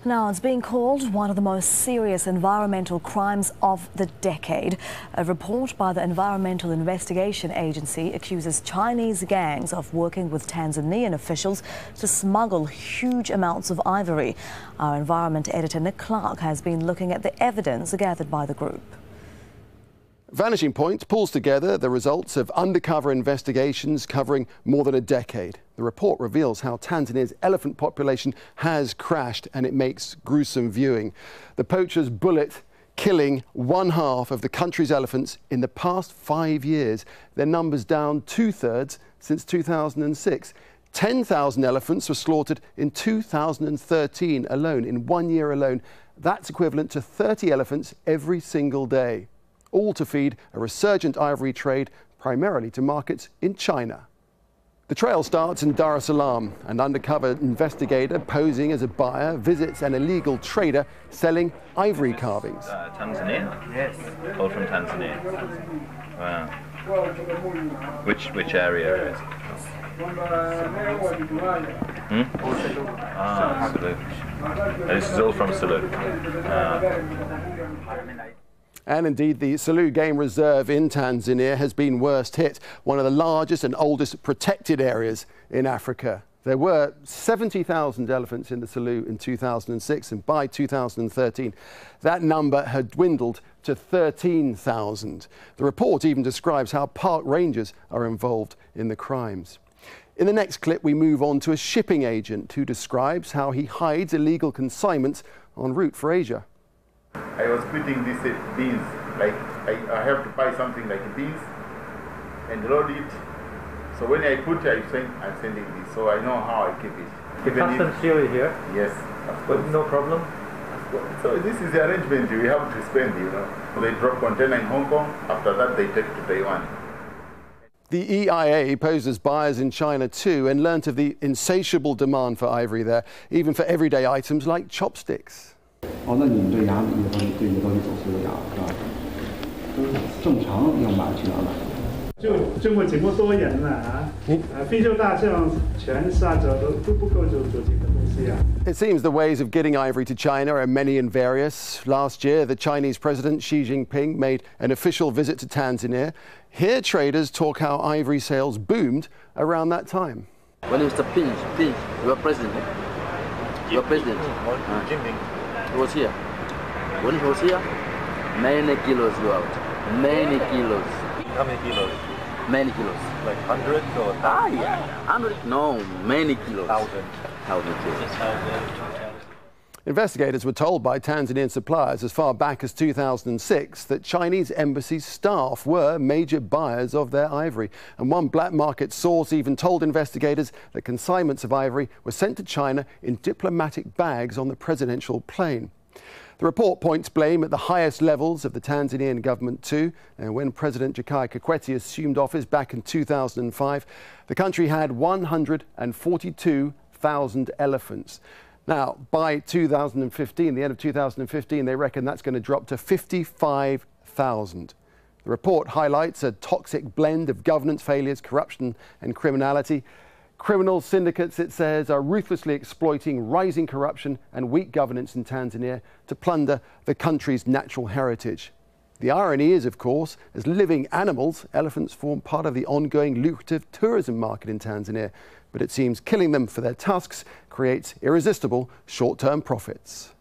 Now, it's being called one of the most serious environmental crimes of the decade. A report by the Environmental Investigation Agency accuses Chinese gangs of working with Tanzanian officials to smuggle huge amounts of ivory. Our environment editor Nick Clark has been looking at the evidence gathered by the group. Vanishing Point pulls together the results of undercover investigations covering more than a decade. The report reveals how Tanzania's elephant population has crashed, and it makes gruesome viewing. The poacher's bullet killing one half of the country's elephants in the past 5 years. Their numbers down 2/3 since 2006. 10,000 elephants were slaughtered in 2013 alone, in 1 year alone. That's equivalent to 30 elephants every single day, all to feed a resurgent ivory trade, primarily to markets in China. The trail starts in Dar es Salaam. An undercover investigator posing as a buyer visits an illegal trader selling ivory carvings. Tanzania? Yes. All from Tanzania. Wow. Which area is it? Salou. This is all from Salou. And indeed, the Salou Game Reserve in Tanzania has been worst hit, one of the largest and oldest protected areas in Africa. There were 70,000 elephants in the Salou in 2006, and by 2013, that number had dwindled to 13,000. The report even describes how park rangers are involved in the crimes. In the next clip, we move on to a shipping agent who describes how he hides illegal consignments en route for Asia. I was putting these beans, like I have to buy something like beans and load it. So when I put it, I'm sending this, so I know how I keep it. The customs seal here? Yes. But no problem? So this is the arrangement we have to spend, you know. They drop container in Hong Kong, after that they take to Taiwan. The EIA posed as buyers in China too, and learnt of the insatiable demand for ivory there, even for everyday items like chopsticks. 哦，那你们这牙以后对你都是走私的牙是吧？正常要买去哪买？就这么多人了啊！非洲大象全杀走都不够做这个东西啊。It seems the ways of getting ivory to China are many and various. Last year, the Chinese President Xi Jinping made an official visit to Tanzania. Here, traders talk how ivory sales boomed around that time. When it was the pinch, your president, he was here. When he was here, many kilos go out. Many kilos. How many kilos? Many kilos. Like hundreds or thousands? Yeah. 100? No, many kilos. Thousands. Kilos. Investigators were told by Tanzanian suppliers as far back as 2006 that Chinese embassy staff were major buyers of their ivory. And one black market source even told investigators that consignments of ivory were sent to China in diplomatic bags on the presidential plane. The report points blame at the highest levels of the Tanzanian government too. And when President Jakaya Kikwete assumed office back in 2005, the country had 142,000 elephants. Now, by 2015, the end of 2015, they reckon that's going to drop to 55,000. The report highlights a toxic blend of governance failures, corruption and criminality. Criminal syndicates, it says, are ruthlessly exploiting rising corruption and weak governance in Tanzania to plunder the country's natural heritage. The irony is, of course, as living animals, elephants form part of the ongoing lucrative tourism market in Tanzania. But it seems killing them for their tusks creates irresistible short-term profits.